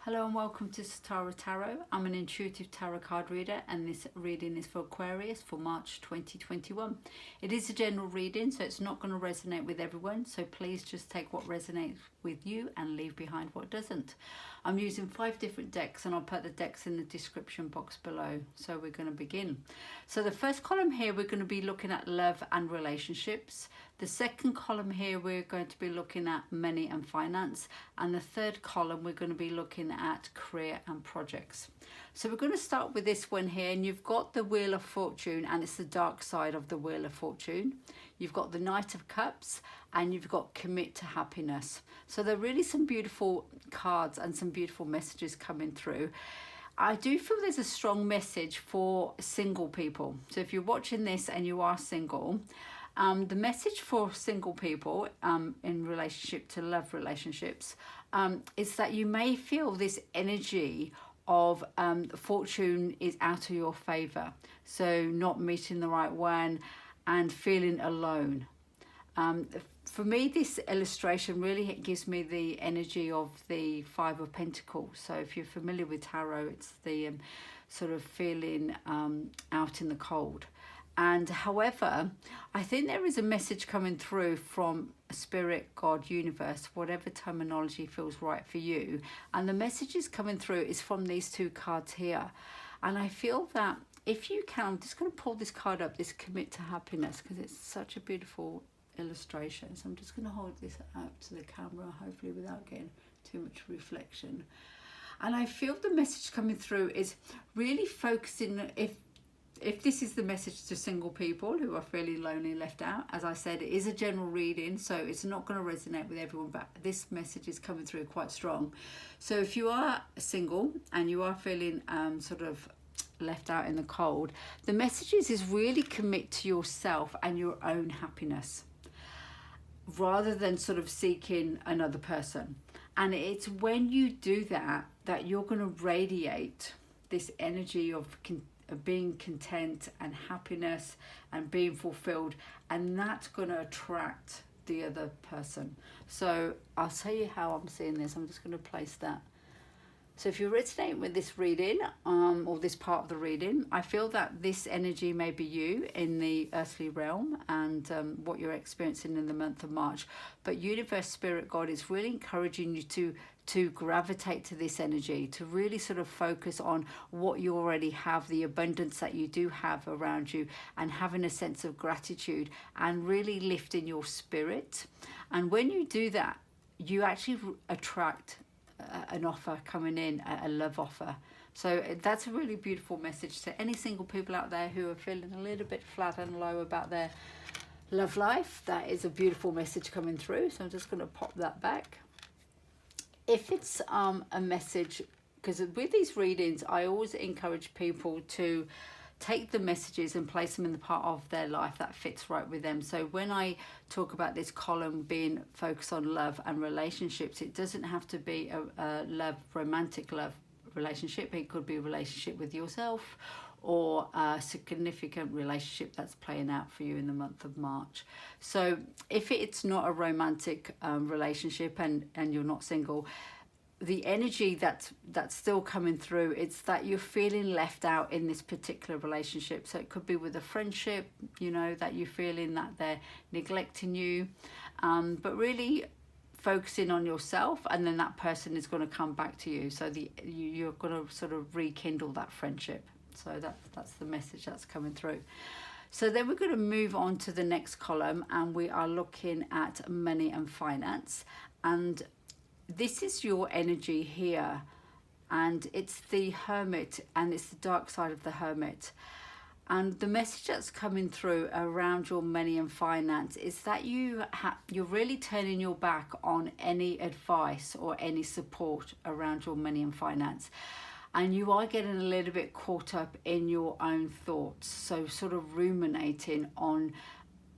Hello and welcome to Satara Tarot. I'm an intuitive tarot card reader and this reading is for Aquarius for March 2021. It is a general reading, so it's not going to resonate with everyone, so please just take what resonates with you and leave behind what doesn't. I'm using 5 different decks and I'll put the decks in the description box below. So we're going to begin. So the first column here we're going to be looking at love and relationships. The second column here we're going to be looking at money and finance, and the third column we're going to be looking at career and projects. So we're going to start with this one here, and you've got the Wheel of Fortune, and it's the dark side of the Wheel of Fortune. You've got the Knight of Cups and you've got Commit to Happiness. So there are really some beautiful cards and some beautiful messages coming through. I do feel there's a strong message for single people. So if you're watching this and you are single, the message for single people in relationship to love relationships is that you may feel this energy of fortune is out of your favor. So not meeting the right one and feeling alone. For me, this illustration really gives me the energy of the Five of Pentacles. So if you're familiar with tarot, it's the sort of feeling out in the cold. And however, I think there is a message coming through from Spirit, God, Universe, whatever terminology feels right for you. And the message is coming through is from these 2 cards here. And I feel that if you can, I'm just going to pull this card up, this Commit to Happiness, because it's such a beautiful illustration. So I'm just going to hold this out to the camera, hopefully without getting too much reflection. And I feel the message coming through is really focusing, if this is the message to single people who are feeling lonely and left out, as I said, it is a general reading, so it's not going to resonate with everyone, but this message is coming through quite strong. So if you are single and you are feeling sort of left out in the cold, the message is really commit to yourself and your own happiness rather than sort of seeking another person. And it's when you do that that you're going to radiate this energy of being content and happiness and being fulfilled, and that's going to attract the other person. So I'll tell you how I'm seeing this. I'm just going to place that. So if you're resonating with this reading or this part of the reading, I feel that this energy may be you in the earthly realm and what you're experiencing in the month of March. But Universe, Spirit, God is really encouraging you to gravitate to this energy, to really sort of focus on what you already have, the abundance that you do have around you, and having a sense of gratitude and really lifting your spirit. And when you do that, you actually attract an offer coming in, a love offer. So that's a really beautiful message to any single people out there who are feeling a little bit flat and low about their love life. That is a beautiful message coming through. So I'm just going to pop that back. If it's a message, because with these readings I always encourage people to take the messages and place them in the part of their life that fits right with them. So when I talk about this column being focused on love and relationships, it doesn't have to be a romantic love relationship. It could be a relationship with yourself or a significant relationship that's playing out for you in the month of March. So if it's not a romantic relationship and you're not single, the energy that's still coming through, it's that you're feeling left out in this particular relationship. So it could be with a friendship, you know, that you're feeling that they're neglecting you, but really focusing on yourself, and then that person is going to come back to you. So you're going to sort of rekindle that friendship. So that's the message that's coming through. So then we're going to move on to the next column, and we are looking at money and finance. And this is your energy here, and it's the Hermit, and it's the dark side of the Hermit. And the message that's coming through around your money and finance is that you're really turning your back on any advice or any support around your money and finance. And you are getting a little bit caught up in your own thoughts. So sort of ruminating on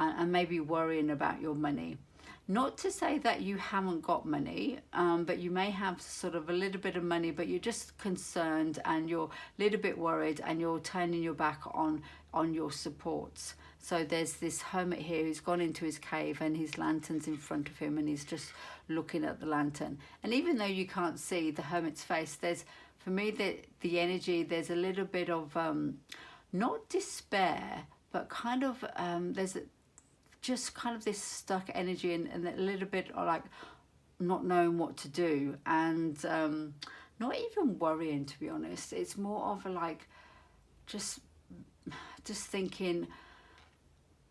and maybe worrying about your money. Not to say that you haven't got money, but you may have sort of a little bit of money, but you're just concerned and you're a little bit worried and you're turning your back on your supports. So there's this hermit here who's gone into his cave and his lantern's in front of him and he's just looking at the lantern. And even though you can't see the hermit's face, there's, for me, the energy, there's a little bit of, not despair, but kind of, there's just kind of this stuck energy and a little bit of like not knowing what to do and not even worrying, to be honest. It's more of a like just thinking,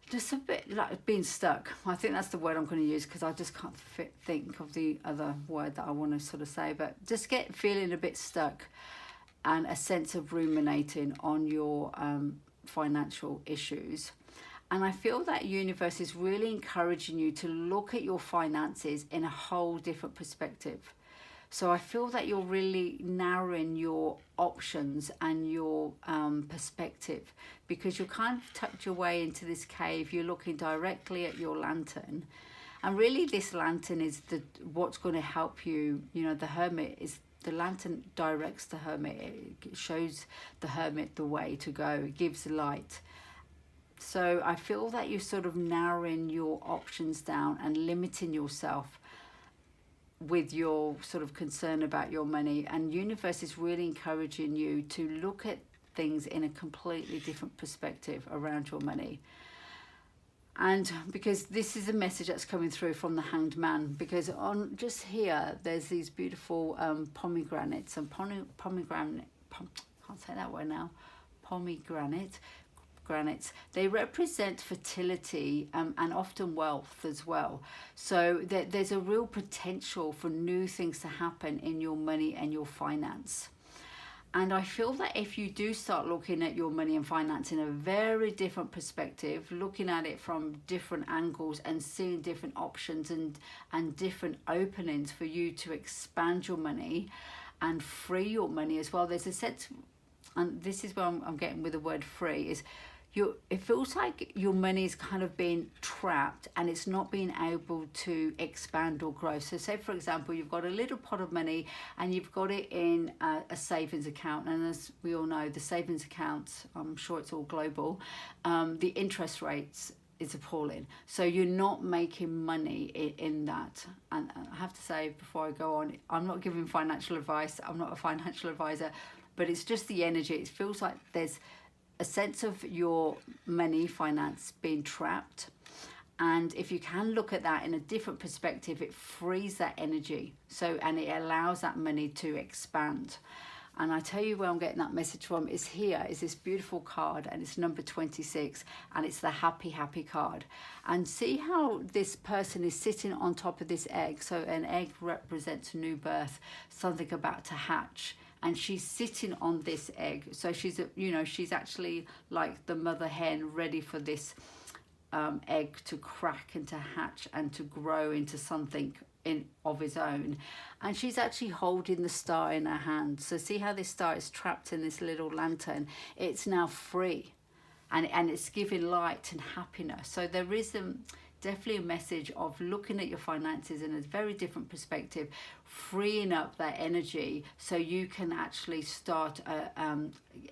just a bit like being stuck. I think that's the word I'm going to use because I just can't think of the other word that I want to sort of say, but just feeling a bit stuck and a sense of ruminating on your financial issues. And I feel that universe is really encouraging you to look at your finances in a whole different perspective. So I feel that you're really narrowing your options and your perspective, because you're kind of tucked your way into this cave. You're looking directly at your lantern. And really this lantern is what's going to help you. You know, the hermit is, the lantern directs the hermit. It shows the hermit the way to go. It gives light. So I feel that you're sort of narrowing your options down and limiting yourself with your sort of concern about your money. And universe is really encouraging you to look at things in a completely different perspective around your money. And because this is a message that's coming through from the Hanged Man, because on just here there's these beautiful pomegranates and pomegranate, can't say that word now, pomegranates. They represent fertility and often wealth as well. So there's a real potential for new things to happen in your money and your finance. And I feel that if you do start looking at your money and finance in a very different perspective, looking at it from different angles and seeing different options and different openings for you to expand your money and free your money as well, there's a sense, and this is where I'm getting with the word free, is it feels like your money is kind of being trapped and it's not being able to expand or grow. So say, for example, you've got a little pot of money and you've got it in a savings account. And as we all know, the savings accounts, I'm sure it's all global, the interest rates is appalling. So you're not making money in that. And I have to say, before I go on, I'm not giving financial advice. I'm not a financial advisor, but it's just the energy. It feels like there's a sense of your money, finance being trapped. And if you can look at that in a different perspective, it frees that energy. And it allows that money to expand. And I tell you where I'm getting that message from is here is this beautiful card, and it's number 26, and it's the happy card. And see how this person is sitting on top of this egg. So an egg represents a new birth, something about to hatch. And she's sitting on this egg. So she's actually like the mother hen, ready for this egg to crack and to hatch and to grow into something of its own. And she's actually holding the star in her hand. So see how this star is trapped in this little lantern? It's now free. And it's giving light and happiness. So there is definitely a message of looking at your finances in a very different perspective, freeing up that energy so you can actually start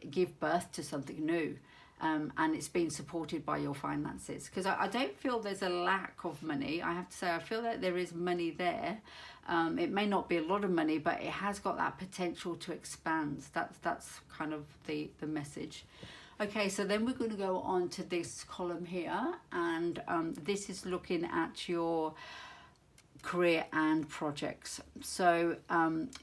give birth to something new, and it's being supported by your finances. Because I don't feel there's a lack of money. I have to say, I feel that there is money there. It may not be a lot of money, but it has got that potential to expand. That's kind of the message. Okay, so then we're going to go on to this column here, and this is looking at your career and projects. So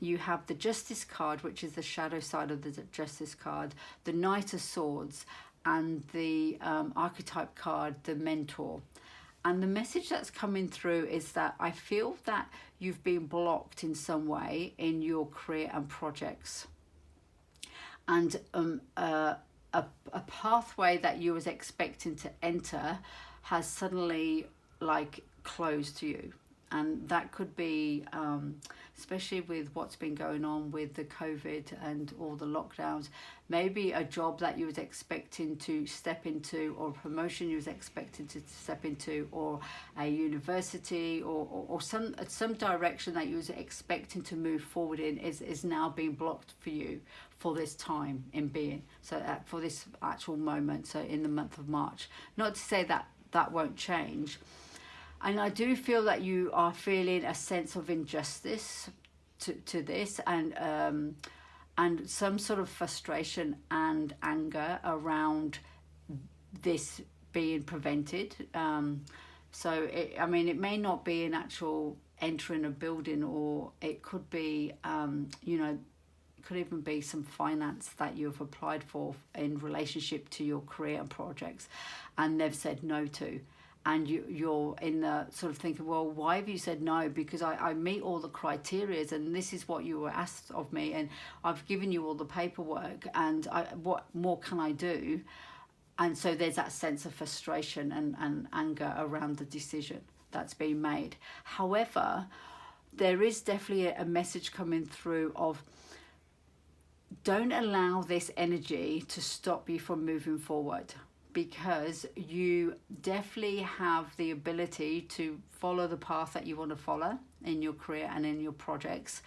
you have the Justice card, which is the shadow side of the Justice card, the Knight of Swords, and the Archetype card, the Mentor. And the message that's coming through is that I feel that you've been blocked in some way in your career and projects. And a pathway that you was expecting to enter has suddenly like closed to you. And that could be especially with what's been going on with the COVID and all the lockdowns. Maybe a job that you was expecting to step into, or a promotion you was expecting to step into, or a university, or some direction that you was expecting to move forward in is now being blocked for you for this time in being. So for this actual moment, so in the month of March. Not to say that that won't change. And I do feel that you are feeling a sense of injustice to this, and some sort of frustration and anger around this being prevented. It may not be an actual entering a building, or it could be, it could even be some finance that you've applied for in relationship to your career and projects, and they've said no to. And you're in the sort of thinking, well, why have you said no? Because I meet all the criteria, and this is what you were asked of me, and I've given you all the paperwork, and what more can I do? And so there's that sense of frustration and anger around the decision that's being made. However, there is definitely a message coming through of, don't allow this energy to stop you from moving forward, because you definitely have the ability to follow the path that you want to follow in your career and in your projects.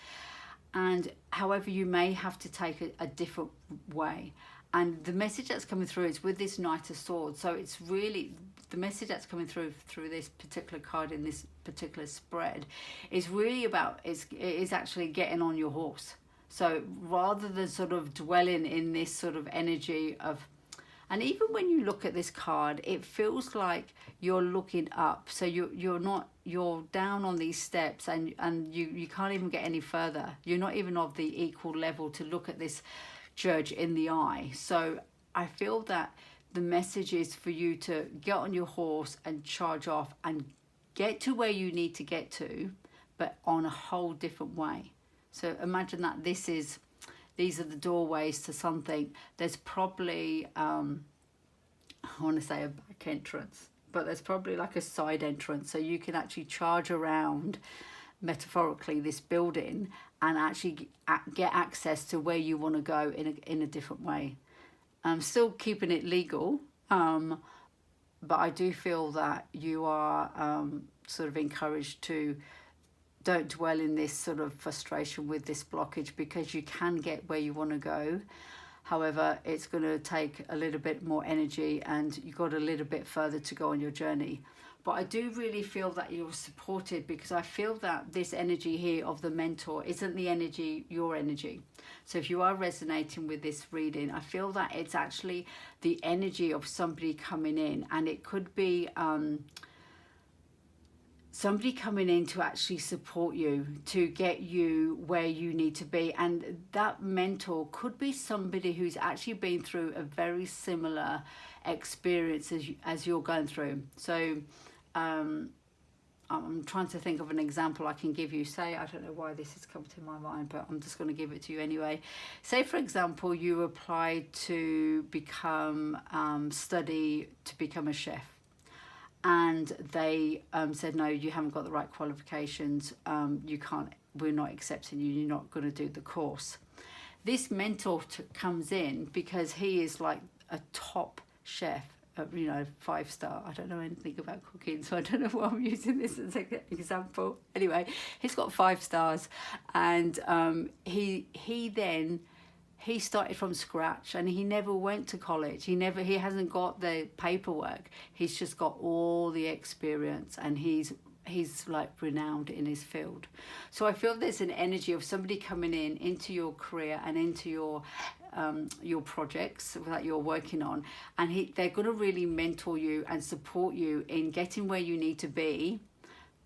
And however, you may have to take a different way. And the message that's coming through is with this Knight of Swords. So it's really, the message that's coming through this particular card in this particular spread is really about, it is actually getting on your horse. So rather than sort of dwelling in this sort of energy of, and even when you look at this card, it feels like you're looking up. So you're down on these steps, and you can't even get any further. You're not even of the equal level to look at this Judge in the eye. So I feel that the message is for you to get on your horse and charge off and get to where you need to get to, but on a whole different way. So imagine that these are the doorways to something. There's probably, I want to say a back entrance, but there's probably like a side entrance. So you can actually charge around, metaphorically, this building and actually get access to where you want to go in a different way. Still keeping it legal, but I do feel that you are sort of encouraged to don't dwell in this sort of frustration with this blockage, because you can get where you want to go. However, it's going to take a little bit more energy, and you've got a little bit further to go on your journey. But I do really feel that you're supported, because I feel that this energy here of the mentor isn't the energy, your energy. So if you are resonating with this reading, I feel that it's actually the energy of somebody coming in, and it could be somebody coming in to actually support you, to get you where you need to be. And that mentor could be somebody who's actually been through a very similar experience as you're going through. So I'm trying to think of an example I can give you. Say, I don't know why this has come to my mind, but I'm just going to give it to you anyway. Say, for example, you applied to study to become a chef. And they said, no, you haven't got the right qualifications. You can't, we're not accepting you. You're not going to do the course. This mentor comes in because he is like a top chef, 5-star. I don't know anything about cooking, so I don't know why I'm using this as an example. Anyway, he's got 5 stars, and he started from scratch, and he never went to college. He hasn't got the paperwork. He's just got all the experience, and he's like renowned in his field. So I feel there's an energy of somebody coming into your career and into your projects that you're working on, and they're going to really mentor you and support you in getting where you need to be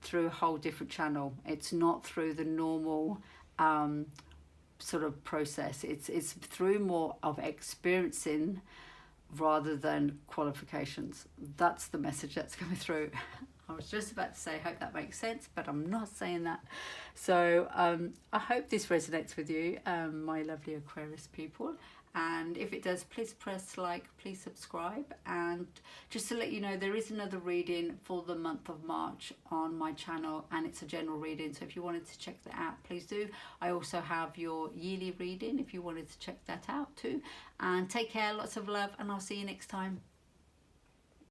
through a whole different channel. It's not through the normal sort of process. It's through more of experiencing rather than qualifications. That's the message that's coming through. I was just about to say, hope that makes sense, but I'm not saying that. So I hope this resonates with you, my lovely Aquarius people, and if it does, please press like, please subscribe. And just to let you know, there is another reading for the month of March on my channel, and it's a general reading, so if you wanted to check that out, please do. I also have your yearly reading if you wanted to check that out too. And take care, lots of love, and I'll see you next time.